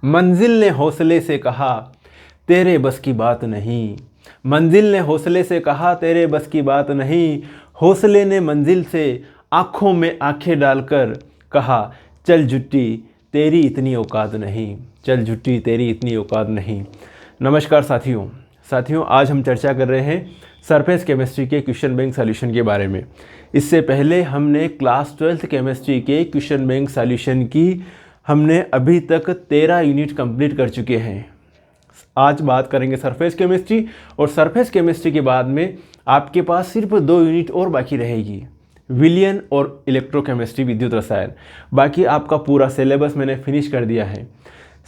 मंजिल ने हौसले से कहा तेरे बस की बात नहीं। मंजिल ने हौसले से कहा तेरे बस की बात नहीं। हौसले ने मंजिल से आँखों में आँखें डालकर कहा चल झुट्टी तेरी इतनी औकात नहीं। चल झुट्टी तेरी इतनी औकात नहीं। नमस्कार साथियों, आज हम चर्चा कर रहे हैं सरफेस केमिस्ट्री के क्वेश्चन बैंक सॉल्यूशन के बारे में। इससे पहले हमने क्लास 12th केमिस्ट्री के क्वेश्चन बैंक सॉल्यूशन की हमने अभी तक 13 यूनिट कंप्लीट कर चुके हैं। आज बात करेंगे सरफेस केमिस्ट्री, और सरफेस केमिस्ट्री के बाद में आपके पास सिर्फ 2 यूनिट और बाकी रहेगी, विलियन और इलेक्ट्रोकेमिस्ट्री विद्युत रसायन। बाकी आपका पूरा सिलेबस मैंने फिनिश कर दिया है।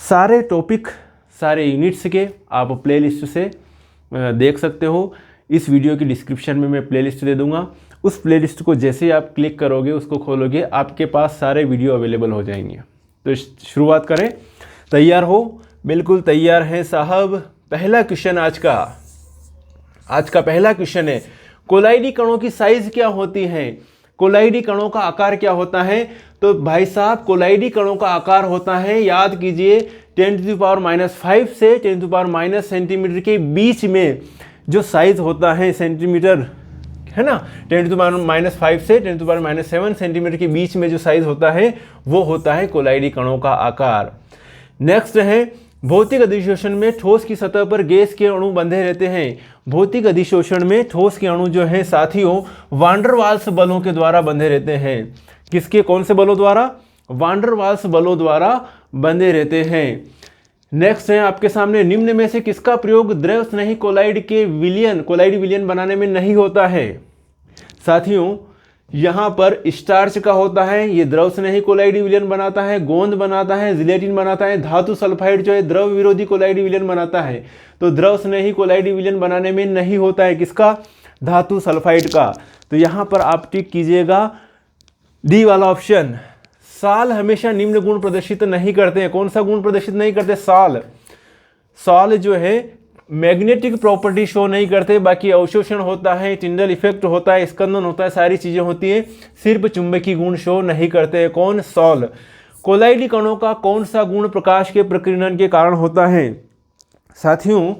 सारे टॉपिक सारे यूनिट्स के आप प्लेलिस्ट से देख सकते हो। इस वीडियो की डिस्क्रिप्शन में मैं प्लेलिस्ट दे दूंगा। उस प्लेलिस्ट को जैसे ही आप क्लिक करोगे, उसको खोलोगे, आपके पास सारे वीडियो अवेलेबल हो जाएंगे। तो शुरुआत करें। तैयार हो? बिल्कुल तैयार है साहब। पहला क्वेश्चन आज का पहला क्वेश्चन है, कोलाइडी कणों की साइज क्या होती है? कोलाइडी कणों का आकार क्या होता है? तो भाई साहब, कोलाइडी कणों का आकार होता है, याद कीजिए, 10⁻⁵ से 10⁻⁻⁷ सेंटीमीटर के बीच में जो साइज होता है, सेंटीमीटर है ना, 10⁻⁵ से 10⁻⁷ सेंटीमीटर के बीच में जो साइज होता है वो होता है कोलाइडी कणों का आकार। नेक्स्ट है, भौतिक अधिशोषण में ठोस की सतह पर गैस के अणु बंधे रहते हैं। भौतिक अधिशोषण में ठोस के अणु जो है साथियों, वान डर वाल्स बलों के द्वारा बंधे रहते हैं। किसके, कौन से बलों द्वारा? वान डर वाल्स बलों द्वारा बंधे रहते हैं। नेक्स्ट है आपके सामने, निम्न में से किसका प्रयोग द्रव स्नेही कोलाइड विलियन बनाने में नहीं होता है? साथियों, यहाँ पर स्टार्च का होता है, ये द्रव स्नेही कोलाइड विलियन बनाता है, गोंद बनाता है, जिलेटिन बनाता है, धातु सल्फाइड जो है द्रव विरोधी कोलाइड विलियन बनाता है। तो द्रव स्नेही कोलाइड विलियन बनाने में नहीं होता है किसका? धातु सल्फाइड का। तो यहाँ पर आप टिक कीजिएगा डी वाला ऑप्शन। साल हमेशा निम्न गुण प्रदर्शित नहीं करते हैं। कौन सा गुण प्रदर्शित नहीं करते? साल जो है मैग्नेटिक प्रॉपर्टी शो नहीं करते, बाकी अवशोषण होता है, टिंडल इफेक्ट होता है, स्कंदन होता है, सारी चीजें होती है, सिर्फ चुंबकीय गुण शो नहीं करते हैं। कौन? सॉल। कोलाइडी कणों का कौन सा गुण प्रकाश के प्रकीर्णन के कारण होता है? साथियों,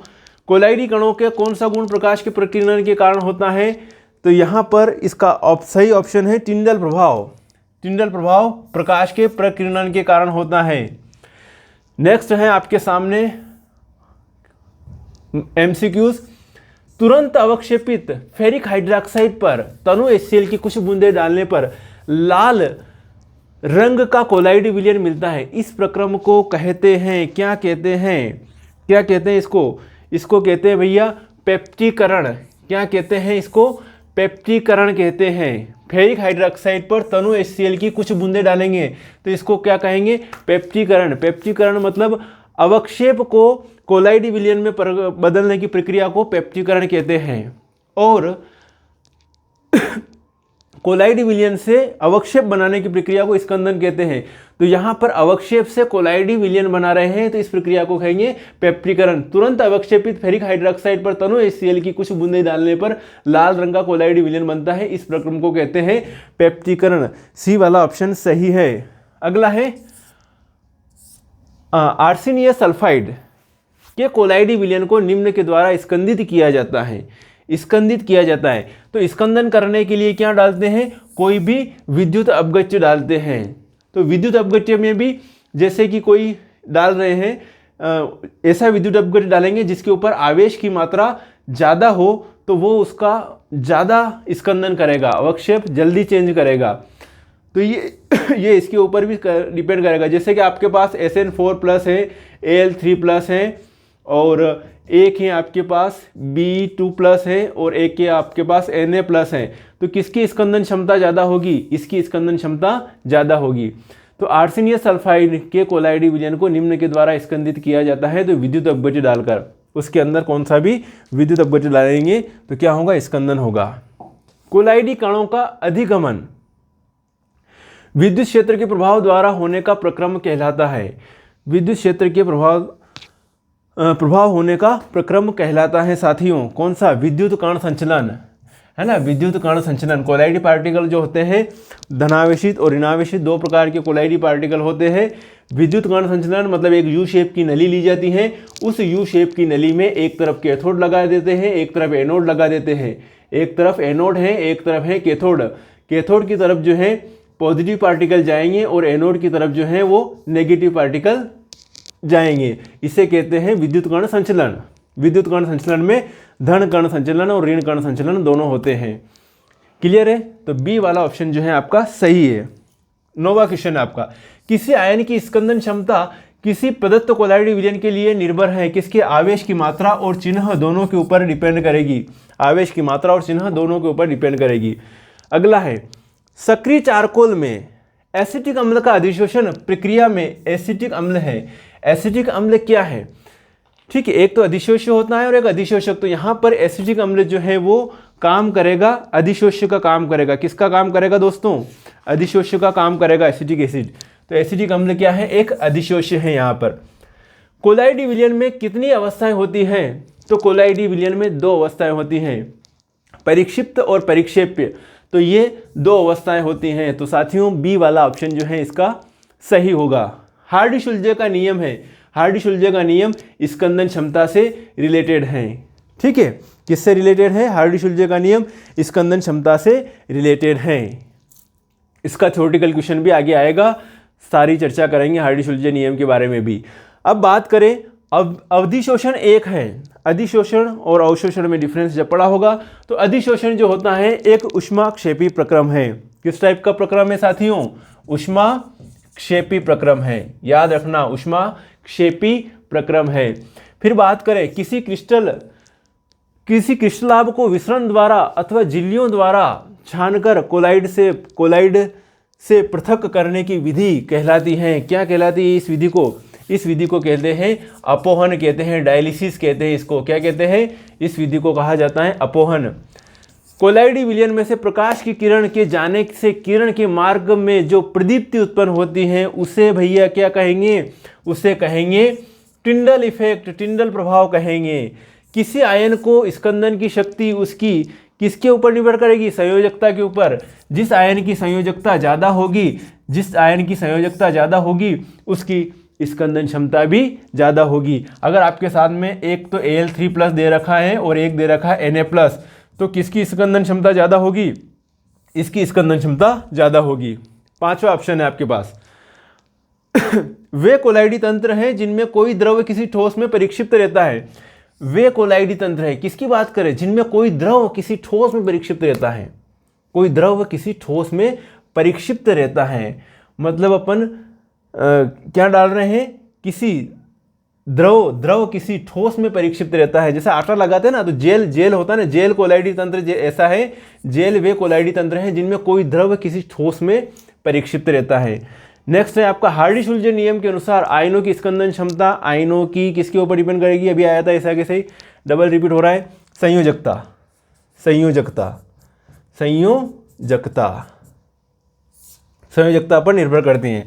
कोलाइडी कणों के कौन सा गुण प्रकाश के प्रकीर्णन के कारण होता है? तो यहाँ पर इसका सही ऑप्शन है टिंडल प्रभाव। टिंडल प्रभाव प्रकाश के प्रकीर्णन के कारण होता है। नेक्स्ट है आपके सामने एमसीक्यूज, तुरंत अवक्षेपित फेरिक हाइड्रोक्साइड पर तनु HCl की कुछ बूंदें डालने पर लाल रंग का कोलाइड विलियन मिलता है। इस प्रक्रम को कहते हैं, क्या कहते हैं इसको कहते हैं भैया पेप्टीकरण। क्या कहते हैं इसको? पेप्टीकरण कहते हैं। फेरिक हाइड्रोक्साइड पर तनु HCl की कुछ बूंदें डालेंगे तो इसको क्या कहेंगे? पेप्टीकरण। पेप्टीकरण मतलब अवक्षेप को कोलाइडी विलियन में बदलने की प्रक्रिया को पेप्टीकरण कहते हैं। और कोलाइडी विलियन से अवक्षेप बनाने की प्रक्रिया को स्कंदन कहते हैं। तो यहाँ पर अवक्षेप से कोलाइडी विलियन बना रहे हैं तो इस प्रक्रिया को कहेंगे पेप्टीकरण। तुरंत अवक्षेपित फेरिक हाइड्रोक्साइड पर तनु HCl की कुछ बूंदें डालने पर लाल रंग का कोलाइडी विलियन बनता है। इस प्रक्रम को कहते हैं पेप्टीकरण। सी वाला ऑप्शन सही है। अगला है आर्सेनियस सल्फाइड के कोलाइडी विलियन को निम्न के द्वारा स्कंदित किया जाता है। तो स्कंदन करने के लिए क्या डालते हैं? कोई भी विद्युत अपगट्य डालते हैं। तो विद्युत अपगट्य में भी जैसे कि कोई डाल रहे हैं, ऐसा विद्युत अपगट्य डालेंगे जिसके ऊपर आवेश की मात्रा ज़्यादा हो तो वो उसका ज़्यादा स्कंदन करेगा, अवक्षेप जल्दी चेंज करेगा। तो ये इसके ऊपर भी डिपेंड करेगा। जैसे कि आपके पास SN4+ है, Al3+ है, और एक है आपके पास B2+ है, और एक है आपके पास Na+ है। तो किसकी स्कंदन क्षमता ज़्यादा होगी? इसकी स्कंदन क्षमता ज़्यादा होगी। तो आर्सेनियस सल्फाइड के कोलाइडी विलियन को निम्न के द्वारा स्कंदित किया जाता है तो विद्युत अपगट्य डालकर, उसके अंदर कौन सा भी विद्युत अपगट्य डालेंगे तो क्या होगा? स्कंदन होगा। कोलाइडी कणों का अधिगमन विद्युत क्षेत्र के प्रभाव द्वारा होने का प्रक्रम कहलाता है। विद्युत क्षेत्र के प्रभाव होने का प्रक्रम कहलाता है साथियों। कौन सा? विद्युत कण संचलन। है ना, विद्युत कण संचलन। कोलाइडी पार्टिकल जो होते हैं धनावेशित और ऋणावेशित दो प्रकार के कोलाइडी पार्टिकल होते हैं। विद्युत कण संचलन मतलब एक यू शेप की नली ली जाती है, उस यू शेप की नली में एक तरफ कैथोड लगा देते हैं, एक तरफ एनोड लगा देते हैं। एक तरफ एनोड है, एक तरफ है कैथोड। कैथोड की तरफ जो है पॉजिटिव पार्टिकल जाएंगे और एनोड की तरफ जो है वो नेगेटिव पार्टिकल जाएंगे। इसे कहते हैं विद्युत कण संचलन। विद्युत कण संचलन में धन कण संचलन और ऋण कण संचलन दोनों होते हैं। क्लियर है? तो बी वाला ऑप्शन जो है आपका सही है। 9वां क्वेश्चन आपका, किसी आयन की स्कंदन क्षमता किसी प्रदत्त कोलाइडी विलयन के लिए निर्भर है, किसके आवेश की मात्रा और चिन्ह दोनों के ऊपर डिपेंड करेगी। आवेश की मात्रा और चिन्ह दोनों के ऊपर डिपेंड करेगी। अगला है, सक्रिय चारकोल में एसिटिक अम्ल का अधिशोषण प्रक्रिया में एसिटिक अम्ल है। एसिटिक अम्ल क्या है? ठीक है, एक तो अधिशोष्य होता है और एक अधिशोषक। तो यहाँ पर एसिटिक अम्ल जो है वो काम करेगा, अधिशोष्य का काम करेगा। किसका काम करेगा दोस्तों? अधिशोष्य का काम करेगा एसिटिक एसिड। तो एसिटिक अम्ल क्या है? एक अधिशोष्य है। यहाँ पर कोलाइडी विलयन में कितनी अवस्थाएं होती हैं? तो कोलाइडी विलयन में 2 अवस्थाएं होती हैं, परिक्षिप्त और परिक्षेप्य। तो ये 2 अवस्थाएं होती हैं। तो साथियों बी वाला ऑप्शन जो है इसका सही होगा। हार्डी-शुल्जे का नियम है। हार्डी-शुल्जे का नियम स्कंदन क्षमता से रिलेटेड है। ठीक है, किससे रिलेटेड है? हार्डी-शुल्जे का नियम स्कंदन क्षमता से रिलेटेड है। इसका थ्योरेटिकल क्वेश्चन भी आगे आएगा, सारी चर्चा करेंगे हार्डी-शुल्जे नियम के बारे में भी। अब बात करें, अब अधिशोषण एक है। अधिशोषण और अवशोषण में डिफरेंस जब पड़ा होगा तो अधिशोषण जो होता है एक ऊष्माक्षेपी प्रक्रम है। किस टाइप का प्रक्रम है साथियों? ऊष्माक्षेपी प्रक्रम है। याद रखना, ऊष्माक्षेपी प्रक्रम है। फिर बात करें, किसी क्रिस्टलाभ को विसरण द्वारा अथवा झिल्लियों द्वारा छानकर कोलाइड से पृथक करने की विधि कहलाती है। क्या कहलाती है इस विधि को? इस विधि को कहते हैं अपोहन, कहते हैं डायलिसिस कहते हैं इसको। क्या कहते हैं? इस विधि को कहा जाता है अपोहन। कोलाइडी विलयन में से प्रकाश की किरण के जाने से किरण के मार्ग में जो प्रदीप्ति उत्पन्न होती है उसे भैया क्या कहेंगे? उसे कहेंगे टिंडल इफेक्ट, टिंडल प्रभाव कहेंगे। किसी आयन को स्कंदन की शक्ति उसकी किसके ऊपर निर्भर करेगी? संयोजकता के ऊपर। जिस आयन की संयोजकता ज़्यादा होगी उसकी स्कंदन क्षमता भी ज़्यादा होगी। अगर आपके साथ में एक तो Al3+ दे रखा है और एक दे रखा है Na+, तो किसकी स्कंदन क्षमता ज़्यादा होगी? इसकी स्कंदन क्षमता ज़्यादा होगी। 5वां ऑप्शन है आपके पास। वे कोलाइडी तंत्र हैं जिनमें कोई द्रव किसी ठोस में परिक्षिप्त रहता है। वे कोलाइडी तंत्र है, किसकी बात करें? जिनमें कोई द्रव किसी ठोस में परिक्षिप्त रहता है। कोई द्रव किसी ठोस में परिक्षिप्त रहता है मतलब अपन क्या डाल रहे हैं? किसी द्रव किसी ठोस में परिक्षिप्त रहता है। जैसे आटा लगाते हैं ना, तो जेल होता है ना, जेल कोलाइडी तंत्र ऐसा है। जेल वे कोलाइडी तंत्र हैं जिनमें कोई द्रव किसी ठोस में परिक्षिप्त रहता है। नेक्स्ट है आपका हार्डी-शुल्जे नियम के अनुसार आयनों की स्कंदन क्षमता आयनों की किसके ऊपर डिपेंड करेगी? अभी आया था ऐसा कैसे ही डबल रिपीट हो रहा है। संयोजकता पर निर्भर करती हैं।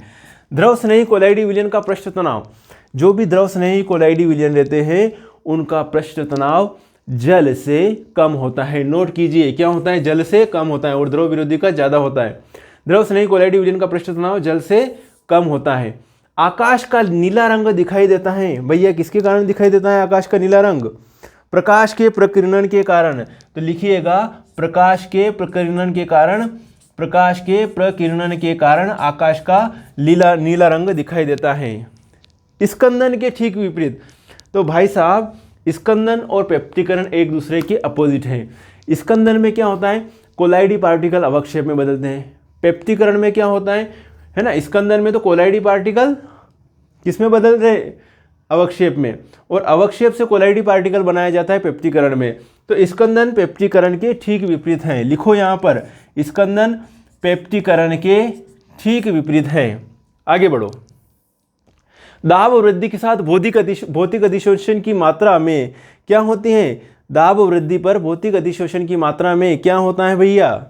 द्रव स्नेही कोलाइडी विलयन का पृष्ठ तनाव, जो भी द्रव स्नेही कोलाइडी विलयन रहते हैं उनका पृष्ठ तनाव जल से कम होता है। नोट कीजिए, क्या होता है? जल से कम होता है और द्रव विरोधी का ज़्यादा होता है। द्रव स्नेही कोलाइडी विलयन का पृष्ठ तनाव जल से कम होता है। आकाश का नीला रंग दिखाई देता है। भैया किसके कारण दिखाई देता है आकाश का नीला रंग? प्रकाश के प्रकीर्णन के कारण। तो लिखिएगा प्रकाश के प्रकीर्णन के कारण आकाश का नीला रंग दिखाई देता है। स्कंदन के ठीक विपरीत, तो भाई साहब स्कंदन और पेप्टिकरण एक दूसरे के अपोजिट हैं। स्कंदन में क्या होता है? कोलाइडी पार्टिकल अवक्षेप में बदलते हैं। पेप्टिकरण में क्या होता है ना? स्कंदन में तो कोलाइडी पार्टिकल किस में बदल रहे? अवक्षेप में। और अवक्षेप से कोलाइडी पार्टिकल बनाया जाता है पेप्टिकरण में। तो स्कंदन पेप्टिकरण के ठीक विपरीत हैं। लिखो यहाँ पर, स्कंदन पेप्टिकरण के ठीक विपरीत है। आगे बढ़ो। दाब वृद्धि के साथ भौतिक अधिशोषण की मात्रा में क्या होती है? दाब वृद्धि पर भौतिक अधिशोषण की मात्रा में क्या होता है भैया?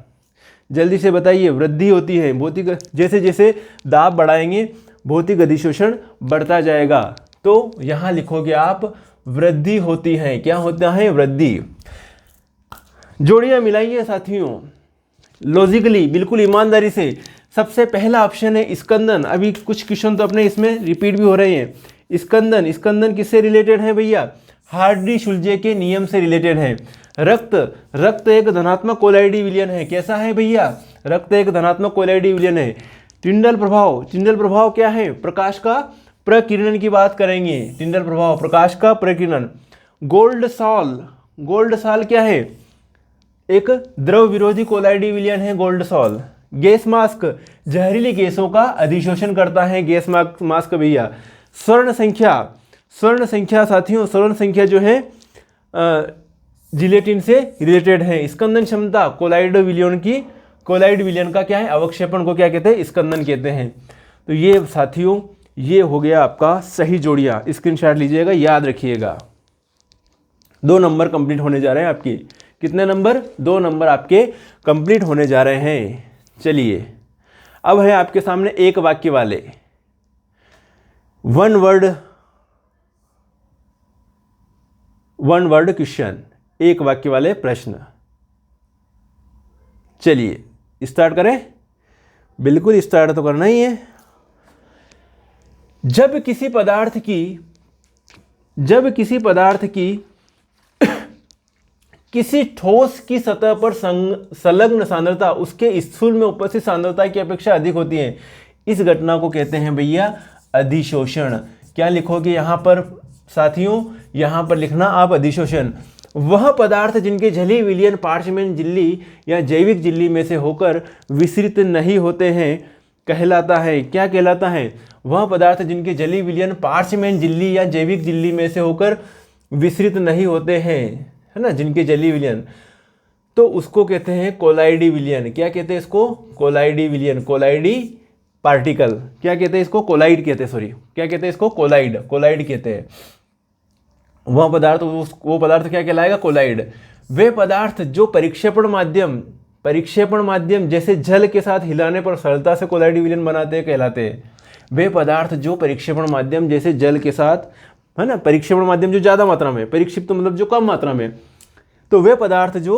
जल्दी से बताइए। वृद्धि होती है भौतिक, जैसे जैसे दाब बढ़ाएंगे भौतिक अधिशोषण बढ़ता जाएगा। तो यहाँ लिखोगे आप वृद्धि होती है। क्या होता है? वृद्धि। जोड़ियां मिलाइए साथियों, लॉजिकली, बिल्कुल ईमानदारी से। सबसे पहला ऑप्शन है स्कंदन। अभी कुछ क्वेश्चन तो अपने इसमें रिपीट भी हो रहे हैं। स्कंदन, स्कंदन किससे रिलेटेड है भैया? हार्डी शुल्जे के नियम से रिलेटेड है। रक्त, रक्त एक धनात्मक कोलाइडी विलयन है। कैसा है भैया? रक्त एक धनात्मक कोलाइडी विलयन है। टिंडल प्रभाव, टिंडल प्रभाव क्या है? प्रकाश का प्रकिरणन की बात करेंगे। टिंडल प्रभाव प्रकाश का प्रकिरणन। गोल्ड सॉल, गोल्ड सॉल क्या है? एक द्रव विरोधी कोलाइडी विलयन है गोल्ड सॉल। गैस मास्क, जहरीली गैसों का अधिशोषण करता है गैस मास्क भैया। स्वर्ण संख्या, स्वर्ण संख्या साथियों, स्वर्ण संख्या जो है जिलेटिन से रिलेटेड है। स्कंदन क्षमता, कोलाइड विलयन की, कोलाइड विलयन का क्या है? अवक्षेपण को क्या कहते हैं? स्कंदन कहते हैं। तो ये साथियों, ये हो गया आपका सही जोड़ियाँ। स्क्रीनशॉट लीजिएगा, याद रखिएगा। 2 नंबर कंप्लीट होने जा रहे हैं आपके। कितने नंबर? 2 नंबर आपके कंप्लीट होने जा रहे हैं। चलिए, अब है आपके सामने एक वाक्य वाले, वन वर्ड क्वेश्चन, एक वाक्य वाले प्रश्न। चलिए स्टार्ट करें। बिल्कुल स्टार्ट तो करना ही है। जब किसी पदार्थ की किसी ठोस की सतह पर संलग्न सांद्रता उसके स्थूल में उपस्थित सांद्रता की अपेक्षा अधिक होती है, इस घटना को कहते हैं भैया अधिशोषण। क्या लिखोगे यहां पर साथियों? यहां पर लिखना आप अधिशोषण। वह पदार्थ जिनके जलीय विलयन पार्चमेंट झिल्ली या जैविक झिल्ली में से होकर विसरित नहीं होते हैं कहलाता है। क्या कहलाता है? वह पदार्थ जिनके जलीय विलयन पार्चमेंट झिल्ली या जैविक झिल्ली में से होकर विसरित नहीं होते हैं, है ना, जिनके जलीय विलयन, तो उसको कहते हैं कोलाइडी विलयन। क्या कहते हैं इसको? कोलाइडी विलयन, कोलाइडी पार्टिकल। क्या कहते हैं इसको? कोलाइड कहते हैं, सॉरी, क्या कहते हैं इसको? कोलाइड, कोलाइड कहते हैं। वह पदार्थ, वो पदार्थ क्या कहलाएगा? कोलाइड। वे पदार्थ जो परिक्षेपण माध्यम जैसे जल के साथ हिलाने पर सरलता से कोलाइडी विलयन बनाते हैं कहलाते हैं। वे पदार्थ जो परिक्षेपण माध्यम जैसे जल के साथ, है ना, परिक्षेपण माध्यम जो ज़्यादा मात्रा में, परिक्षिप्त मतलब जो कम मात्रा में, तो वे पदार्थ जो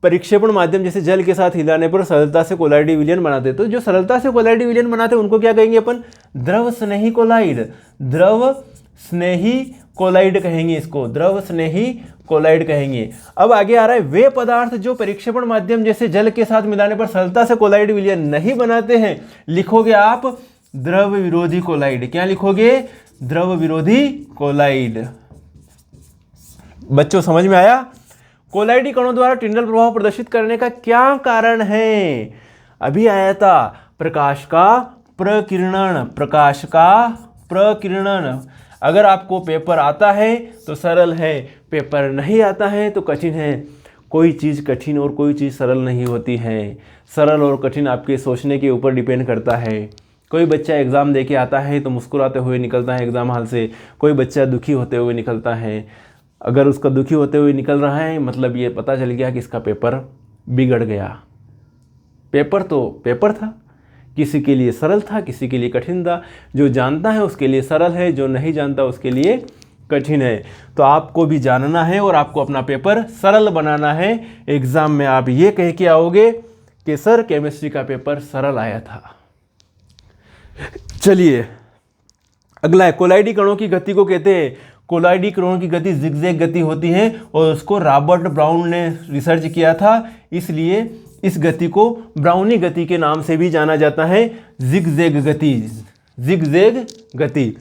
परिक्षेपण माध्यम जैसे जल के साथ हिलाने पर सरलता से कोलाइडी विलयन बनाते हैं। तो जो सरलता से कोलाइडी विलयन बनाते हैं उनको क्या कहेंगे अपन? द्रव स्नेही कोलाइड, द्रव स्नेही कोलाइड कहेंगे इसको, द्रव स्नेही कोलाइड कहेंगे। अब आगे आ रहा है, वे पदार्थ जो परिक्षेपण माध्यम जैसे जल के साथ मिलाने पर सरलता से कोलाइड विलयन नहीं बनाते हैं, लिखोगे आप द्रव विरोधी कोलाइड। क्या लिखोगे? द्रव विरोधी कोलाइड। बच्चों समझ में आया? कोलाइडी कणों द्वारा टिंडल प्रभाव प्रदर्शित करने का क्या कारण है? अभी आया था, प्रकाश का प्रकिरणन, प्रकाश का प्रकिरणन। अगर आपको पेपर आता है तो सरल है, पेपर नहीं आता है तो कठिन है। कोई चीज़ कठिन और कोई चीज़ सरल नहीं होती है। सरल और कठिन आपके सोचने के ऊपर डिपेंड करता है। कोई बच्चा एग्ज़ाम दे के आता है तो मुस्कुराते हुए निकलता है एग्ज़ाम हॉल से, कोई बच्चा दुखी होते हुए निकलता है। अगर उसका दुखी होते हुए निकल रहा है मतलब ये पता चल गया कि इसका पेपर बिगड़ गया। पेपर तो पेपर था, किसी के लिए सरल था, किसी के लिए कठिन था। जो जानता है उसके लिए सरल है, जो नहीं जानता उसके लिए कठिन है। तो आपको भी जानना है और आपको अपना पेपर सरल बनाना है। एग्ज़ाम में आप ये कह के आओगे कि सर केमिस्ट्री का पेपर सरल आया था। चलिए अगला है, कोलाइडी कणों की गति को कहते हैं, कोलाइडी कणों की गति जिगजैग गति होती है और उसको रॉबर्ट ब्राउन ने रिसर्च किया था, इसलिए इस गति को ब्राउनी गति के नाम से भी जाना जाता है, जिगजैग गति, जिगजैग गति।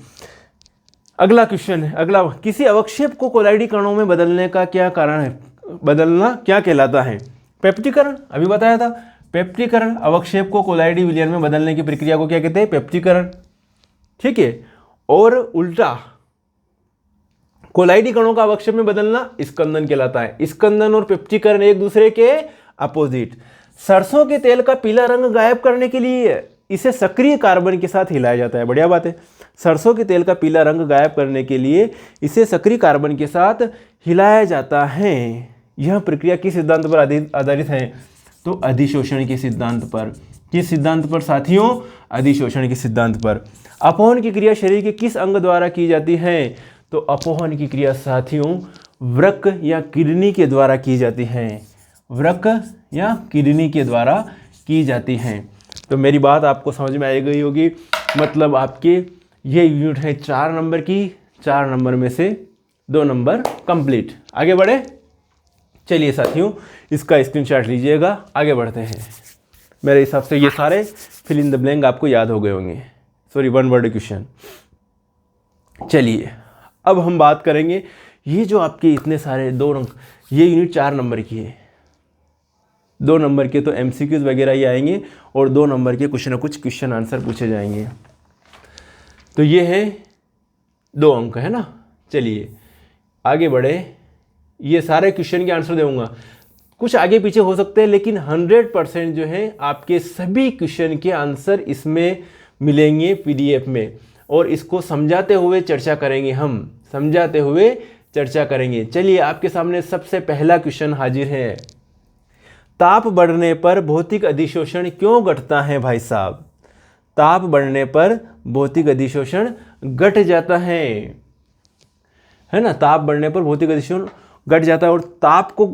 अगला क्वेश्चन है, अगला, किसी अवक्षेप को कोलाइडी कणों में बदलने का क्या कारण है? बदलना क्या कहलाता है? पेप्टीकरण। अभी बताया था, पेप्टीकरण। अवक्षेप को कोलाइडी विलयन में बदलने की प्रक्रिया को क्या कहते हैं? पेप्टीकरण। ठीक है। और उल्टा कोलाइडी कणों का अवक्षेप में बदलना स्कंदन कहलाता है। स्कंदन और पेप्टीकरण एक दूसरे के अपोजिट। सरसों के तेल का पीला रंग गायब करने के लिए इसे सक्रिय कार्बन के साथ हिलाया जाता है। बढ़िया बात है। सरसों के तेल का पीला रंग गायब करने के लिए इसे सक्रिय कार्बन के साथ हिलाया जाता है। यह प्रक्रिया किस सिद्धांत पर आधारित है? तो अधिशोषण के सिद्धांत पर। किस सिद्धांत पर साथियों? अधिशोषण के सिद्धांत पर। अपोहन की क्रिया शरीर के किस अंग द्वारा की जाती है? तो अपोहन की क्रिया साथियों वृक्क या किडनी के द्वारा की जाती है। वृक्क या किडनी के द्वारा की जाती हैं। तो मेरी बात आपको समझ में आ गई होगी। मतलब आपके ये यूनिट है 4 नंबर की, 4 नंबर में से 2 नंबर कंप्लीट। आगे बढ़े, चलिए साथियों इसका स्क्रीनशॉट लीजिएगा, आगे बढ़ते हैं। मेरे हिसाब से ये सारे फिल इन द ब्लैंक आपको याद हो गए होंगे, सॉरी 1 वर्ड क्वेश्चन। चलिए अब हम बात करेंगे, ये जो आपके इतने सारे 2 अंक, ये यूनिट 4 नंबर की है। 2 नंबर के तो MCQs वगैरह ही आएंगे और 2 नंबर के कुछ ना कुछ क्वेश्चन आंसर पूछे जाएंगे। तो ये है 2 अंक है ना। चलिए आगे बढ़े, ये सारे क्वेश्चन के आंसर दूंगा, कुछ आगे पीछे हो सकते हैं लेकिन 100% जो है आपके सभी क्वेश्चन के आंसर इसमें मिलेंगे PDF में, और इसको समझाते हुए चर्चा करेंगे, हम समझाते हुए चर्चा करेंगे। चलिए आपके सामने सबसे पहला क्वेश्चन हाजिर है। ताप बढ़ने पर भौतिक अधिशोषण क्यों घटता है भाई साहब? ताप बढ़ने पर भौतिक अधिशोषण घट जाता है ना। ताप बढ़ने पर भौतिक अधिशोषण घट जाता है, और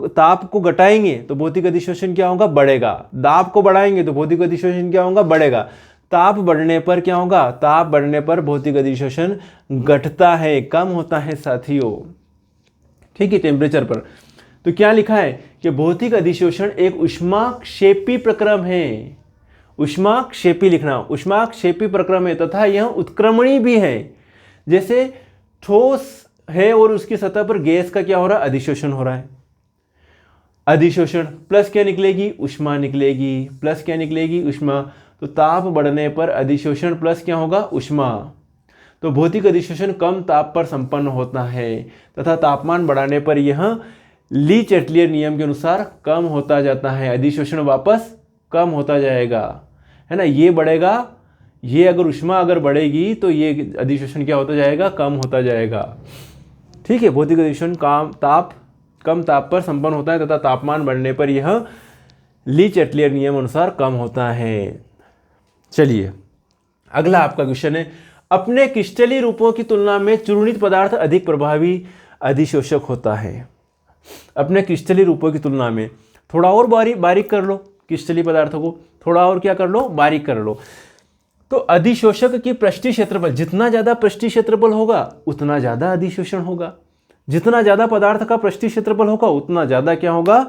ताप को घटाएंगे तो भौतिक अधिशोषण क्या होगा? बढ़ेगा। दाब को बढ़ाएंगे तो भौतिक अधिशोषण क्या होगा? बढ़ेगा। ताप बढ़ने पर क्या होगा? ताप बढ़ने पर भौतिक अधिशोषण घटता है, कम होता है साथियों। ठीक है, टेम्परेचर पर। तो क्या लिखा है कि भौतिक अधिशोषण एक ऊष्माक्षेपी प्रक्रम है। ऊष्माक्षेपी लिखना, ऊष्माक्षेपी प्रक्रम है तथा यह उत्क्रमणी भी है। जैसे ठोस है और उसकी सतह पर गैस का क्या हो रहा है? अधिशोषण हो रहा है। अधिशोषण प्लस क्या निकलेगी? ऊष्मा निकलेगी। प्लस क्या निकलेगी? ऊष्मा। तो ताप बढ़ने पर अधिशोषण प्लस क्या होगा? ऊष्मा। तो भौतिक अधिशोषण कम ताप पर संपन्न होता है तथा तापमान बढ़ाने पर यह ली चैटलियर नियम के अनुसार कम होता जाता है। अधिशोषण वापस कम होता जाएगा, है ना। ये बढ़ेगा, ये अगर ऊष्मा अगर बढ़ेगी तो ये अधिशोषण क्या होता जाएगा? कम होता जाएगा। ठीक है, भौतिक अधिशोषण कम ताप पर संपन्न होता है तथा तापमान बढ़ने पर यह ली चैटलियर नियम अनुसार कम होता है। चलिए अगला आपका क्वेश्चन है, अपने क्रिस्टलीय रूपों की तुलना में चूर्णित पदार्थ अधिक प्रभावी अधिशोषक होता है। अपने क्रिस्टलीय रूपों की तुलना में थोड़ा और बारीक कर लो, क्रिस्टलीय पदार्थों को थोड़ा और क्या कर लो? बारीक कर लो। तो अधिशोषक की पृष्ठीय क्षेत्रफल, जितना ज़्यादा पृष्ठीय क्षेत्रफल होगा उतना ज़्यादा अधिशोषण होगा। जितना ज़्यादा पदार्थ का पृष्ठीय क्षेत्रफल होगा उतना ज़्यादा क्या होगा?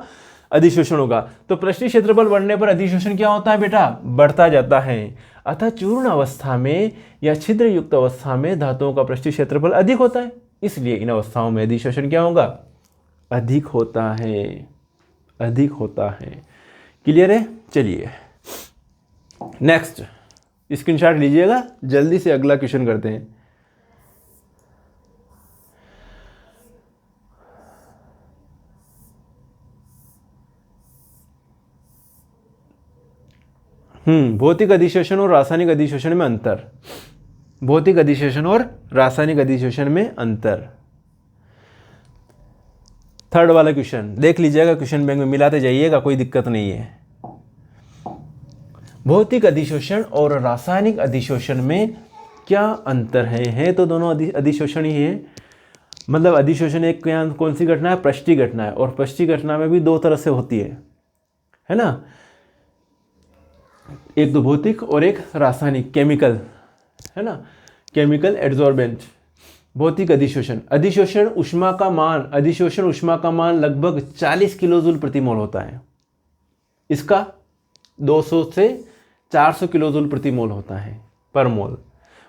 अधिशोषण होगा। तो पृष्ठीय क्षेत्रफल बढ़ने पर अधिशोषण क्या होता है बेटा? बढ़ता जाता है। अतः चूर्ण अवस्था में या छिद्र युक्त अवस्था में धातुओं का पृष्ठीय क्षेत्रफल अधिक होता है, इसलिए इन अवस्थाओं में अधिशोषण क्या होगा? अधिक होता है, अधिक होता है। क्लियर है? चलिए नेक्स्ट स्क्रीनशॉट लीजिएगा, जल्दी से अगला क्वेश्चन करते हैं। भौतिक अधिशोषण और रासायनिक अधिशोषण में अंतर। भौतिक अधिशोषण और रासायनिक अधिशोषण में अंतर। थर्ड वाला क्वेश्चन देख लीजिएगा, क्वेश्चन बैंक में मिलाते जाइएगा, कोई दिक्कत नहीं है। भौतिक अधिशोषण और रासायनिक अधिशोषण में क्या अंतर है तो दोनों अधिशोषण ही है। मतलब अधिशोषण एक कौन सी घटना है? पृष्ठीय घटना है, और पृष्ठीय घटना में भी 2 तरह से होती है ना। एक तो भौतिक और एक रासायनिक, केमिकल, है ना, केमिकल एड्सॉर्बेंट। भौतिक अधिशोषण, अधिशोषण ऊष्मा का मान लगभग 40 किलोजूल प्रति मोल होता है। इसका 200 से 400 किलोजूल प्रति मोल होता है पर मोल।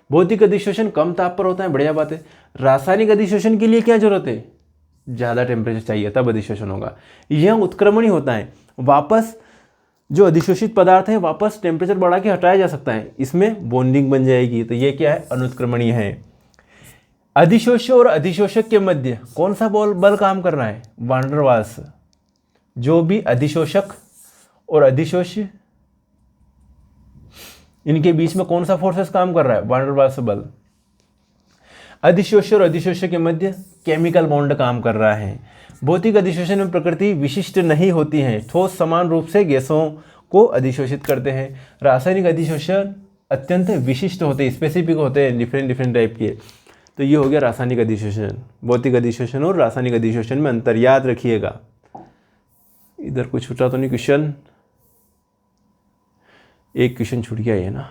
भौतिक अधिशोषण कम ताप पर होता है, बढ़िया बात है। रासायनिक अधिशोषण के लिए क्या जरूरत है? ज़्यादा टेम्परेचर चाहिए तब अधिशोषण होगा। यह उत्क्रमणी होता है, वापस जो अधिशोषित पदार्थ है वापस टेम्परेचर बढ़ा के हटाया जा सकता है, इसमें बॉन्डिंग बन जाएगी। तो ये क्या है? अनुत्क्रमणीय है। अधिशोष्य और अधिशोषक के मध्य कौन सा बल काम कर रहा है? वान डर वाल्स। जो भी अधिशोषक और अधिशोष्य, इनके बीच में कौन सा फोर्सेस काम कर रहा है? वान डर वाल्स बल। अधिशोष्य और अधिशोषक के मध्य केमिकल बॉन्ड काम कर रहा है। भौतिक अधिशोषण में प्रकृति विशिष्ट नहीं होती है, ठोस समान रूप से गैसों को अधिशोषित करते हैं। रासायनिक अधिशोषण अत्यंत विशिष्ट होते हैं, स्पेसिफिक होते हैं, डिफरेंट टाइप के। तो ये हो गया रासायनिक अधिशोषण। भौतिक अधिशोषण और रासायनिक अधिशोषण में अंतर याद रखिएगा, इधर कुछ छूटा तो नहीं क्वेश्चन? एक क्वेश्चन छूट गया ये ना।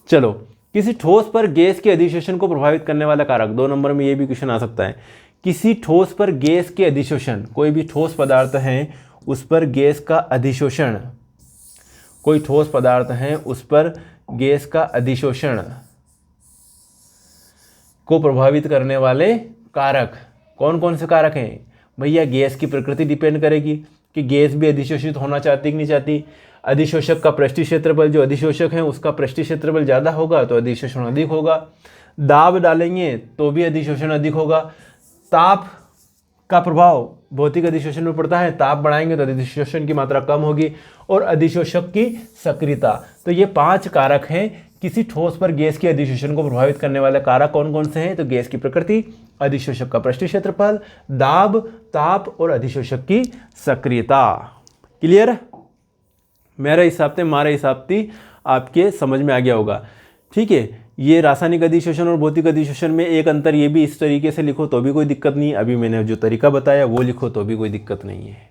चलो, किसी ठोस पर गैस के अधिशोषण को प्रभावित करने वाला कारक, 2 नंबर में ये भी क्वेश्चन आ सकता है। किसी ठोस पर गैस के अधिशोषण, कोई भी ठोस पदार्थ है उस पर गैस का अधिशोषण, कोई ठोस पदार्थ है उस पर गैस का अधिशोषण को प्रभावित करने वाले कारक कौन कौन से कारक हैं? भैया गैस की प्रकृति डिपेंड करेगी कि गैस भी अधिशोषित होना चाहती कि नहीं चाहती। अधिशोषक का पृष्ठीय क्षेत्रफल, जो अधिशोषक है उसका पृष्ठीय क्षेत्रफल ज़्यादा होगा तो अधिशोषण अधिक होगा। दाब डालेंगे तो भी अधिशोषण अधिक होगा। ताप का प्रभाव भौतिक अधिशोषण में पड़ता है, ताप बढ़ाएंगे तो अधिशोषण की मात्रा कम होगी। और अधिशोषक की सक्रियता। तो ये 5 कारक हैं किसी ठोस पर गैस के अधिशोषण को प्रभावित करने वाले कारक कौन कौन से हैं? तो गैस की प्रकृति, अधिशोषक का पृष्ठीय क्षेत्रफल, दाब, ताप और अधिशोषक की सक्रियता। क्लियर? मेरे हिसाब से, हमारे हिसाब से आपके समझ में आ गया होगा। ठीक है, ये रासायनिक अधिशोषण और भौतिक अधिशोषण में एक अंतर ये भी इस तरीके से लिखो तो भी कोई दिक्कत नहीं है। अभी मैंने जो तरीका बताया वो लिखो तो भी कोई दिक्कत नहीं है।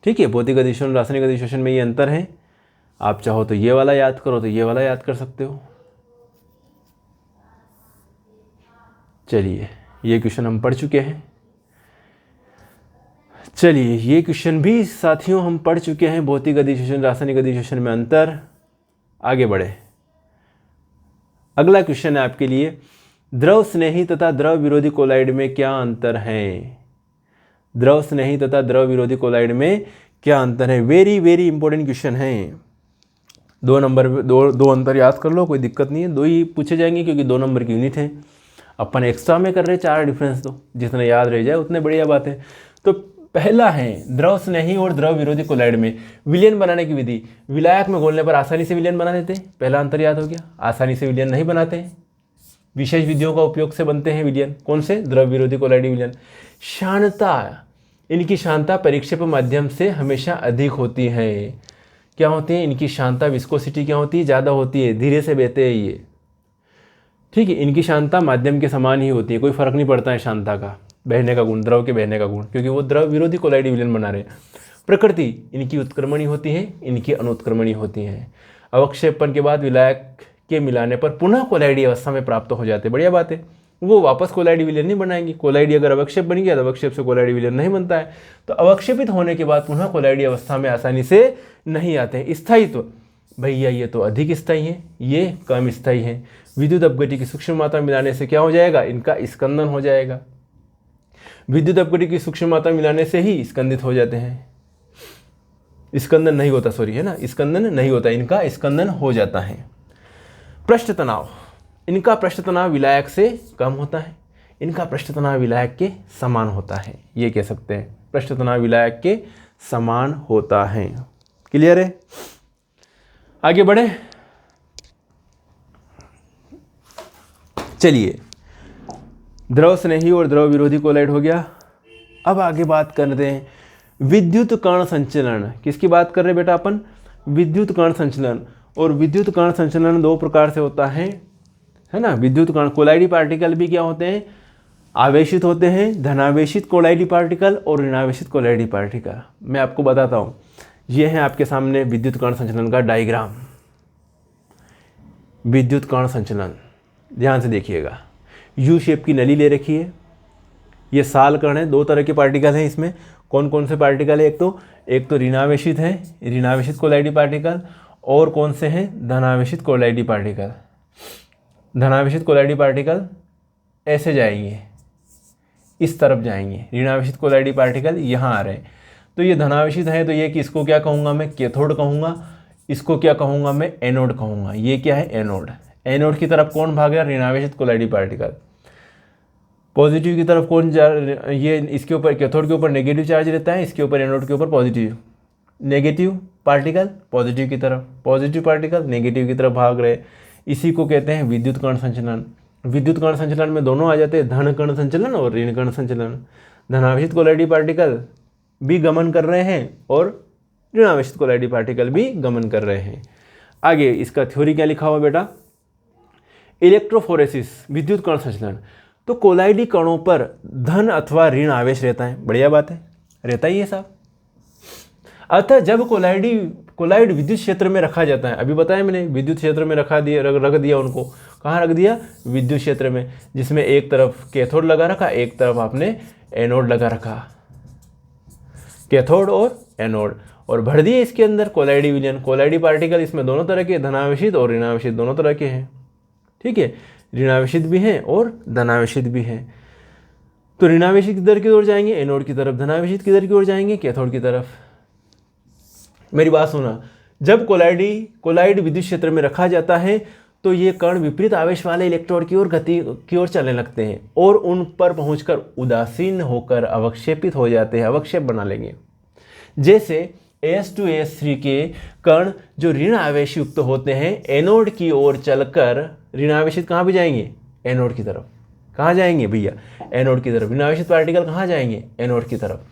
ठीक है, भौतिक अधिशोषण रासायनिक अधिशोषण में ये अंतर है। आप चाहो तो ये वाला याद करो तो ये वाला याद कर सकते हो। चलिए, ये क्वेश्चन हम पढ़ चुके हैं। चलिए, ये क्वेश्चन भी साथियों हम पढ़ चुके हैं, भौतिक अधिशोषण रासायनिक अधिशोषण में अंतर। आगे बढ़े, अगला क्वेश्चन है आपके लिए, द्रव स्नेही तथा द्रव विरोधी कोलाइड में क्या अंतर है? द्रव स्नेही तथा द्रव विरोधी कोलाइड में क्या अंतर है? वेरी वेरी इंपॉर्टेंट क्वेश्चन है। 2 नंबर दो अंतर याद कर लो, कोई दिक्कत नहीं है। 2 ही पूछे जाएंगे क्योंकि 2 नंबर की यूनिट है। अपन एक्स्ट्रा में कर रहे 4 डिफरेंस, तो जितने याद रह जाए उतने बढ़िया बात है। तो पहला है, द्रव स्नेही और द्रव विरोधी कोलाइड में विलयन बनाने की विधि। विलायक में घोलने पर आसानी से विलयन बना देते हैं, पहला अंतर याद हो गया। आसानी से विलयन नहीं बनाते हैं, विशेष विधियों का उपयोग से बनते हैं विलयन। कौन से? द्रव विरोधी कोलाइड विलयन। शानता, इनकी शानता परिक्षेप माध्यम से हमेशा अधिक होती है। क्या होती है इनकी शानता? विस्कोसिटी क्या होती है? ज़्यादा होती है, धीरे से बहते हैं ये। ठीक है, इनकी शानता माध्यम के समान ही होती है, कोई फर्क नहीं पड़ता है शानता का, बहने का गुण, द्रव के बहने का गुण, क्योंकि वो द्रव विरोधी कोलाइड विलयन बना रहे हैं। प्रकृति, इनकी उत्क्रमणी होती है, इनकी अनुत्क्रमणी होती है। अवक्षेपण के बाद विलायक के मिलाने पर पुनः कोलाइडी अवस्था में प्राप्त हो जाते हैं। बढ़िया बात है, वो वापस कोलाइडी विलयन नहीं बनाएंगी। कोलाइडी अगर अवक्षेप बन गया तो अवक्षेप से कोलाइडी विलयन नहीं बनता है, तो अवक्षेपित होने के बाद पुनः कोलाइडी अवस्था में आसानी से नहीं आते हैं। स्थायित्व, भैया ये तो अधिक स्थायी है, ये कम स्थायी है। विद्युत अपगति की सूक्ष्म मात्रा मिलाने से क्या हो जाएगा? इनका स्कंदन हो जाएगा। विद्युत अपगति की सूक्ष्म मात्रा मिलाने से ही स्कंदित हो जाते हैं। स्कंदन नहीं होता, सॉरी, है ना, स्कंदन नहीं होता, इनका स्कंदन हो जाता है। पृष्ठ तनाव, इनका पृष्ठ तनाव विलायक से कम होता है, इनका पृष्ठ तनाव विलायक के समान होता है। ये कह सकते हैं पृष्ठ तनाव विलायक के समान होता है। क्लियर है? आगे बढ़े। चलिए, द्रव स्नेही और द्रव विरोधी कोलाइड हो गया। अब आगे बात करते हैं विद्युत कण संचलन। किसकी बात कर रहे हैं बेटा अपन? विद्युत कण संचलन। और विद्युत कण संचलन 2 प्रकार से होता है ना। विद्युत कण, कोलाइडी पार्टिकल भी क्या होते हैं? आवेशित होते हैं, धनावेशित कोलाइडी पार्टिकल और ऋणावेशित कोलाइडी पार्टिकल। मैं आपको बताता हूँ, ये है आपके सामने विद्युत कण संचलन का डायग्राम। विद्युत कण संचलन ध्यान से देखिएगा। यू शेप की नली ले रखी है, ये साल कण है। 2 तरह के पार्टिकल हैं इसमें। कौन कौन से पार्टिकल है? एक तो ऋणावेशित है, ऋणावेशित कोलाइडी पार्टिकल, और कौन से हैं? धनावेशित कोलाइडी पार्टिकल। धनावेशित कोलाइडी पार्टिकल ऐसे जाएंगे, इस तरफ जाएंगे। ऋणावेशित कोलाइडी पार्टिकल यहाँ आ रहे हैं। तो ये धनावेशित है, तो ये किसको क्या कहूँगा मैं? कैथोड कहूँगा। इसको क्या कहूँगा मैं? एनोड कहूँगा। ये क्या है? एनोड। एनोड की तरफ कौन भाग रहा है? ऋणावेशित कोलाइडी पार्टिकल। पॉजिटिव की तरफ कौन जा? ये इसके ऊपर, कैथोड के ऊपर नेगेटिव चार्ज रहता है, इसके ऊपर एनोड के ऊपर पॉजिटिव। नेगेटिव पार्टिकल पॉजिटिव की तरफ, पॉजिटिव पार्टिकल नेगेटिव की तरफ भाग रहे। इसी को कहते हैं विद्युत कण संचलन। विद्युत कण संचलन में दोनों आ जाते हैं, धन कण संचलन और ऋण कण संचलन। धनावेशित कोलाइडी पार्टिकल भी गमन कर रहे हैं और ऋणावेशित कोलाइडी पार्टिकल भी गमन कर रहे हैं। आगे इसका थ्योरी क्या लिखा हुआ बेटा? इलेक्ट्रोफोरेसिस, विद्युत कण संचलन। तो कोलाइडी कणों पर धन अथवा ऋण आवेश रहता है। बढ़िया बात है, रहता ही है साहब। अतः जब कोलाइड विद्युत क्षेत्र में रखा जाता है, अभी बताया मैंने विद्युत क्षेत्र में रख दिया उनको, कहाँ रख दिया? विद्युत क्षेत्र में, जिसमें एक तरफ कैथोड लगा रखा, एक तरफ आपने एनोड लगा रखा, कैथोड और एनोड, और भर दिए इसके अंदर कोलाइडी विलयन। कोलाइडी पार्टिकल इसमें दोनों तरह के, धनावेशित और ऋणावेशित दोनों तरह के हैं, ठीक है, ऋणावेशित भी हैं और धनावेशित भी हैं। तो ऋणावेशित किधर की ओर जाएंगे? एनोड की तरफ। धनावेशित किधर की ओर जाएंगे? कैथोड की तरफ। मेरी बात सुना, जब कोलाइड विद्युत क्षेत्र में रखा जाता है तो ये कण विपरीत आवेश वाले इलेक्ट्रोड की ओर चलने लगते हैं और उन पर पहुंचकर उदासीन होकर अवक्षेपित हो जाते हैं, अवक्षेप बना लेंगे। जैसे As2As3 के कण जो ऋण आवेश युक्त होते हैं एनोड की ओर चलकर ऋणावेशित कहाँ भी जाएंगे? एनोड की तरफ। कहाँ जाएंगे भैया? एनोड की तरफ। ऋणावेशित पार्टिकल कहाँ जाएंगे? एनोड की तरफ।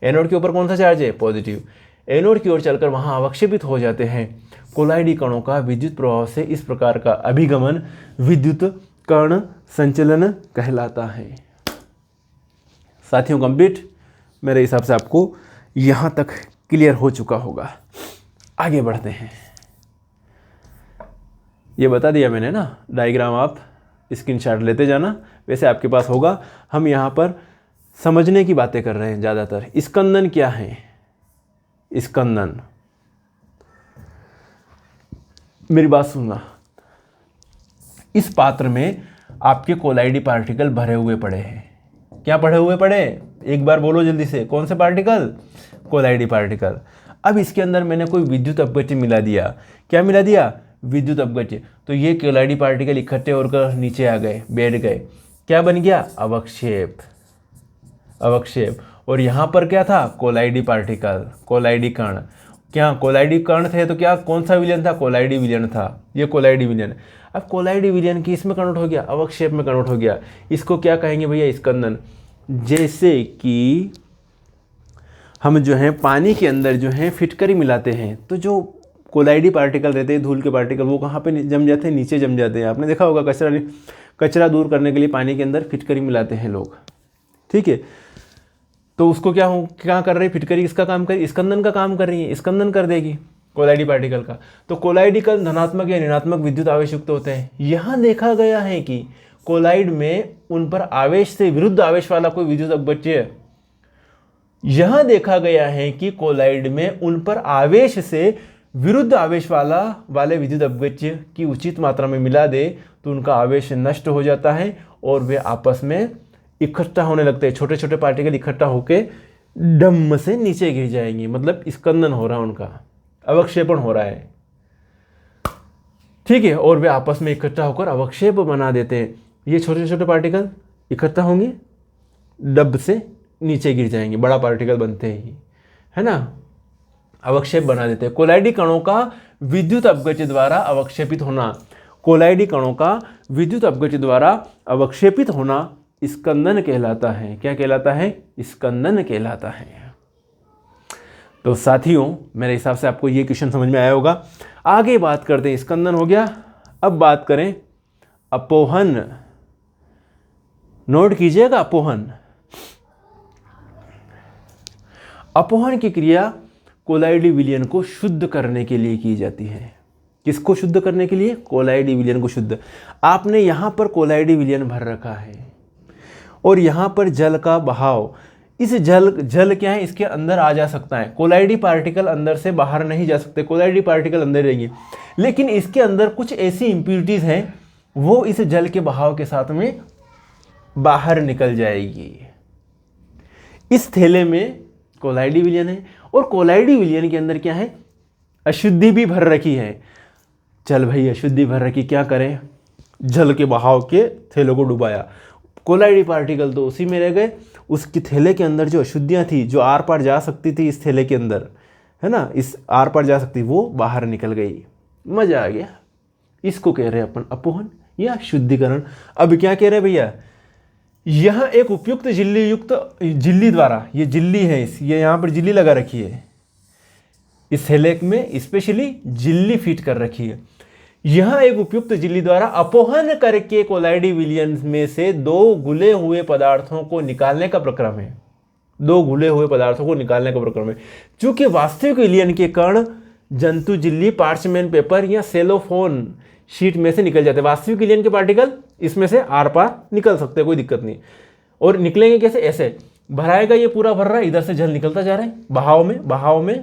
एनोड के ऊपर कौन सा चार्ज है? पॉजिटिव। एनोड की ओर चलकर वहाँ अवक्षेपित हो जाते हैं। कोलाइडी कणों का विद्युत प्रभाव से इस प्रकार का अभिगमन विद्युत कण संचलन कहलाता है। साथियों कंप्लीट, मेरे हिसाब से आपको यहाँ तक क्लियर हो चुका होगा। आगे बढ़ते हैं। ये बता दिया मैंने ना, डायग्राम आप स्क्रीनशॉट लेते जाना, वैसे आपके पास होगा। हम यहाँ पर समझने की बातें कर रहे हैं ज़्यादातर। स्कंदन क्या है? स्कंदन, मेरी बात सुनना, इस पात्र में आपके कोलाइडी पार्टिकल भरे हुए पड़े हैं। क्या भरे हुए पड़े? एक बार बोलो जल्दी से, कौन से पार्टिकल? कोलाइडी पार्टिकल। अब इसके अंदर मैंने कोई विद्युत अपगट्य मिला दिया। क्या मिला दिया? विद्युत अपगट्य। तो ये कोलाइडी पार्टिकल इकट्ठे होकर नीचे आ गए, बैठ गए। क्या बन गया? अवक्षेप। अवक्षेप। और यहाँ पर क्या था? कोलाइडी पार्टिकल, कोलाइडी कण। क्या कोलाइडी कण थे तो क्या कौन सा विलयन था? कोलाइडी विलयन था। ये कोलाइडी विलयन। अब कोलाइडी विलयन की इसमें कन्वर्ट हो गया, अवक्षेप में कन्वर्ट हो गया। इसको क्या कहेंगे भैया? स्कंदन। जैसे कि हम जो है पानी के अंदर जो है फिटकरी मिलाते हैं, तो जो कोलाइडी पार्टिकल रहते हैं, धूल के पार्टिकल, वो कहाँ पे जम जाते हैं? नीचे जम जाते हैं। आपने देखा होगा कचरा दूर करने के लिए पानी के अंदर फिटकरी मिलाते हैं लोग, ठीक है। तो उसको क्या कर रही है फिटकरी? किसका काम कर रही है? स्कंदन का काम कर रही है, स्कंदन कर देगी कोलाइडी पार्टिकल का। तो कोलाइडी कण धनात्मक या ऋणात्मक विद्युत आवेश युक्त होते हैं। यहाँ देखा गया है कि कोलाइड में उन पर आवेश से विरुद्ध आवेश वाला कोई विद्युत अपगट्य, यहां देखा गया है कि कोलाइड में उन पर आवेश से विरुद्ध आवेश वाले विद्युत अपगट्य की उचित मात्रा में मिला दे तो उनका आवेश नष्ट हो जाता है और वे आपस में इकट्ठा होने लगते हैं। छोटे छोटे पार्टिकल इकट्ठा होके डम से नीचे गिर जाएंगे, मतलब स्कंदन हो रहा है, उनका अवक्षेपण हो रहा है, ठीक है। और वे आपस में इकट्ठा होकर अवक्षेप बना देते हैं। ये छोटे छोटे पार्टिकल इकट्ठा होंगे, डब से नीचे गिर जाएंगे, बड़ा पार्टिकल बनते ही, है ना, अवक्षेप बना देते हैं। कोलाइडी कणों का विद्युत अपगट्य द्वारा अवक्षेपित होना, कोलाइडी कणों का विद्युत अपगट्य द्वारा अवक्षेपित होना स्कंदन कहलाता है। क्या कहलाता है? स्कंदन कहलाता है। तो साथियों मेरे हिसाब से आपको ये क्वेश्चन समझ में आया होगा। आगे बात करते हैं, स्कंदन हो गया, अब बात करें अपोहन। नोट कीजिएगा, अपोहन। अपोहन की क्रिया कोलाइडी विलयन को शुद्ध करने के लिए की जाती है। किसको शुद्ध करने के लिए? कोलाइडी विलयन को शुद्ध। आपने यहां पर कोलाइडी विलयन भर रखा है और यहां पर जल का बहाव, इस जल क्या है, इसके अंदर आ जा सकता है। कोलाइडी पार्टिकल अंदर से बाहर नहीं जा सकते, कोलाइडी पार्टिकल अंदर रहेंगे, लेकिन इसके अंदर कुछ ऐसी इंप्यूरिटीज हैं वो इस जल के बहाव के साथ में बाहर निकल जाएगी। इस थैले में कोलाइडी विलयन है और कोलाइडी विलयन के अंदर क्या है? अशुद्धि भी भर रखी है। चल भाई अशुद्धि भर रखी, क्या करें? जल के बहाव के थैले को डुबाया, कोलाइडी पार्टिकल तो उसी में रह गए। उसके थैले के अंदर जो अशुद्धियाँ थी, जो आर पार जा सकती थी इस थैले के अंदर, है ना, इस आर पार जा सकती, वो बाहर निकल गई। मजा आ गया। इसको कह रहे हैं अपन अपोहन या शुद्धिकरण। अब क्या कह रहे हैं भैया? यह एक उपयुक्त झिल्ली द्वारा, ये झिल्ली है, ये यहाँ पर झिल्ली लगा रखी है, इस थैले में स्पेशली झिल्ली फिट कर रखी है। यह एक उपयुक्त झिल्ली द्वारा अपोहन करके कोलाइडी विलयन में से दो घुले हुए पदार्थों को निकालने का प्रक्रम है। दो घुले हुए पदार्थों को निकालने के प्रक्रम में। चूंकि वास्तविक विलयन के कण जंतु झिल्ली, पार्चमेंट पेपर या सेलोफोन शीट में से निकल जाते हैं। वास्तविक विलयन के पार्टिकल इसमें से आर पार निकल सकते हैं, कोई दिक्कत नहीं। और निकलेंगे कैसे? ऐसे भराएगा, ये पूरा भर रहा है, इधर से जल निकलता जा रहा है,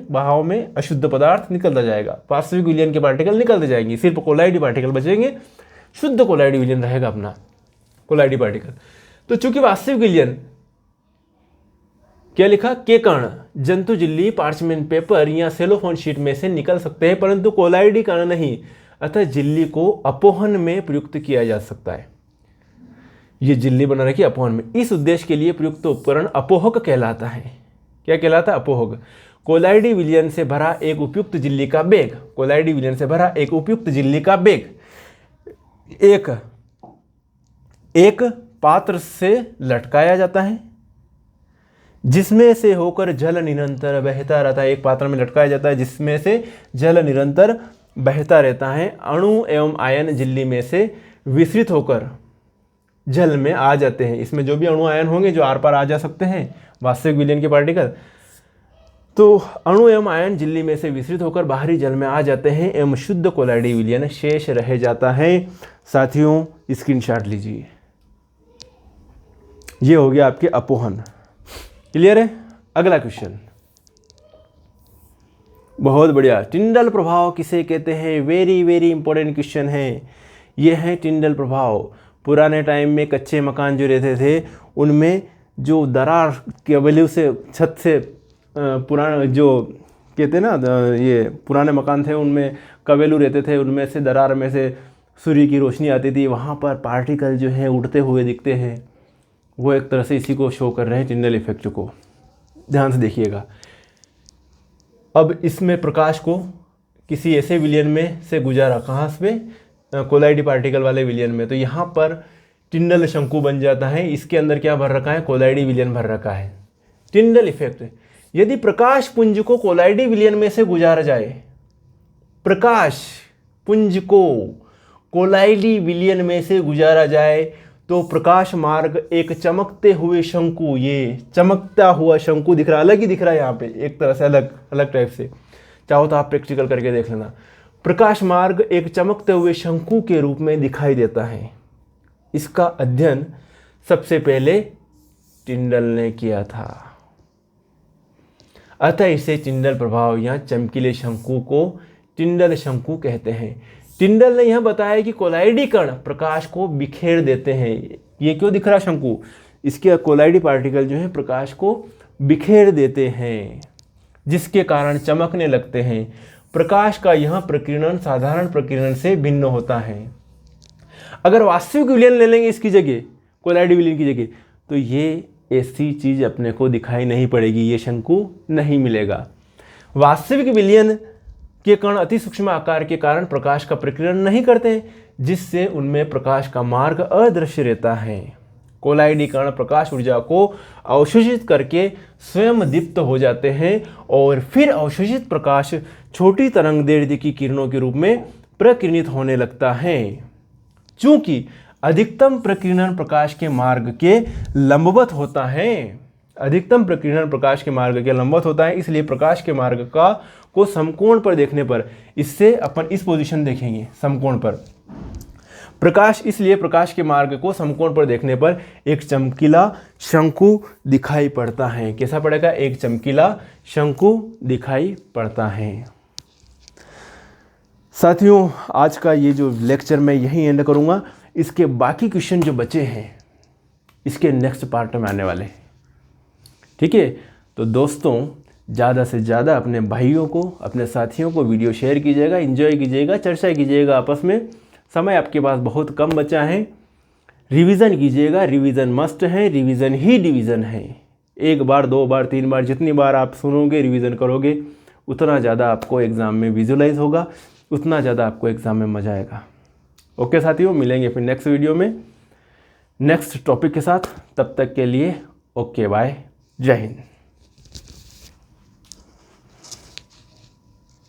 बहाव में अशुद्ध पदार्थ निकलता जाएगा, वास्तविक विलयन के पार्टिकल निकलते जाएंगे, सिर्फ कोलाइडी पार्टिकल बचेंगे, शुद्ध कोलाइडी विलयन रहेगा अपना कोलाइडी पार्टिकल। तो चूंकि वास्तविक विलयन क्या लिखा? के कण जंतु झिल्ली, पार्चमेंट पेपर या सेलोफोन शीट में से निकल सकते हैं, परंतु कोलाइडी कण नहीं, अतः झिल्ली को अपोहन में प्रयुक्त किया जा सकता है। ये झिल्ली बना रखी अपोहन में। इस उद्देश्य के लिए प्रयुक्त उपकरण अपोहक कहलाता है। क्या कहलाता है? अपोहक। कोलाइडी विलयन से भरा एक उपयुक्त झिल्ली का बेग, कोलाइडी विलयन से भरा एक उपयुक्त झिल्ली का बेग एक पात्र से लटकाया जाता है, जिसमें से होकर जल निरंतर बहता रहता है। एक पात्र में लटकाया जाता है जिसमें से जल निरंतर बहता रहता है। अणु एवं आयन झिल्ली में से विसरित होकर जल में आ जाते हैं। इसमें जो भी अणु आयन होंगे जो आर पार आ जा सकते हैं वास्तविक विलयन के पार्टिकल, तो अणु एवं आयन झिल्ली में से विसरित होकर बाहरी जल में आ जाते हैं एवं शुद्ध कोलाइडी विलयन शेष रह जाता है। साथियों स्क्रीनशॉट लीजिए। ये हो गया आपके अपोहन। क्लियर है? अगला क्वेश्चन, बहुत बढ़िया। टिंडल प्रभाव किसे कहते हैं? वेरी वेरी इंपॉर्टेंट क्वेश्चन है। ये है टिंडल प्रभाव। पुराने टाइम में कच्चे मकान जो रहते थे उनमें जो दरार केवल से छत से पुराना जो कहते हैं ना, ये पुराने मकान थे उनमें कवेलू रहते थे, उनमें से दरार में से सूर्य की रोशनी आती थी, वहाँ पर पार्टिकल जो है उड़ते हुए दिखते हैं। वो एक तरह से इसी को शो कर रहे हैं, टिंडल इफेक्ट को। ध्यान से देखिएगा। अब इसमें प्रकाश को किसी ऐसे विलयन में से गुजारा, कहाँ से? कोलाइडी पार्टिकल वाले विलयन में, तो यहाँ पर टिंडल शंकु बन जाता है। इसके अंदर क्या भर रखा है? कोलाइडी विलयन भर रखा है। Tyndall effect. यदि प्रकाश पुंज को कोलाइडी विलयन में से गुजारा जाए, प्रकाश पुंज को कोलाइडी विलयन में से गुजारा जाए, तो प्रकाश मार्ग एक चमकते हुए शंकु, ये चमकता हुआ शंकु दिख रहा है, अलग ही दिख रहा है यहाँ पे, एक तरह से अलग अलग टाइप से। चाहो तो आप प्रैक्टिकल करके देख लेना। प्रकाश मार्ग एक चमकते हुए शंकु के रूप में दिखाई देता है। इसका अध्ययन सबसे पहले टिंडल ने किया था, अतः इसे टिंडल प्रभाव या चमकीले शंकु को टिंडल शंकु कहते हैं। टिंडल ने यह बताया कि कोलाइडी कण प्रकाश को बिखेर देते हैं। ये क्यों दिख रहा शंकु? इसके कोलाइडी पार्टिकल जो है प्रकाश को बिखेर देते हैं, जिसके कारण चमकने लगते हैं। प्रकाश का यह प्रकीर्णन साधारण प्रकीर्णन से भिन्न होता है। अगर वास्तविक विलयन ले लेंगे इसकी जगह, कोलाइडी विलयन की जगह, तो ये ऐसी चीज अपने को दिखाई नहीं पड़ेगी, ये शंकु नहीं मिलेगा। वास्तविक विलयन के कण अति सूक्ष्म आकार के कारण प्रकाश का प्रकीर्णन नहीं करते, जिससे उनमें प्रकाश का मार्ग अदृश्य रहता है। कोलाइडी कण प्रकाश ऊर्जा को अवशोषित करके स्वयं दीप्त हो जाते हैं और फिर अवशोषित प्रकाश छोटी तरंगदैर्ध्य की किरणों के रूप में प्रकीर्णित होने लगता है। चूंकि अधिकतम प्रकीर्णन प्रकाश के मार्ग के लंबवत होता है, अधिकतम प्रकीर्णन प्रकाश के मार्ग के लंबवत होता है, इसलिए प्रकाश के मार्ग को समकोण पर देखने पर, इससे अपन इस पोजीशन देखेंगे समकोण पर, इसलिए प्रकाश के मार्ग को समकोण पर देखने पर एक चमकीला शंकु दिखाई पड़ता है। कैसा पड़ेगा? एक चमकीला शंकु दिखाई पड़ता है। साथियों आज का ये जो लेक्चर मैं यहीं एंड करूँगा। इसके बाकी क्वेश्चन जो बचे हैं इसके नेक्स्ट पार्ट में आने वाले हैं। ठीक है, तो दोस्तों ज़्यादा से ज़्यादा अपने भाइयों को, अपने साथियों को वीडियो शेयर कीजिएगा, एंजॉय कीजिएगा, चर्चा कीजिएगा आपस में। समय आपके पास बहुत कम बचा है, रिवीजन कीजिएगा। रिवीजन मस्ट है, रिवीजन ही डिवीज़न है। एक बार, दो बार, तीन बार, जितनी बार आप सुनोगे, रिवीजन करोगे, उतना ज़्यादा आपको एग्ज़ाम में विजुलाइज होगा, उतना ज़्यादा आपको एग्ज़ाम में मज़ा आएगा। ओके साथियों, मिलेंगे फिर नेक्स्ट वीडियो में नेक्स्ट टॉपिक के साथ। तब तक के लिए ओके बाय, जय हिंद।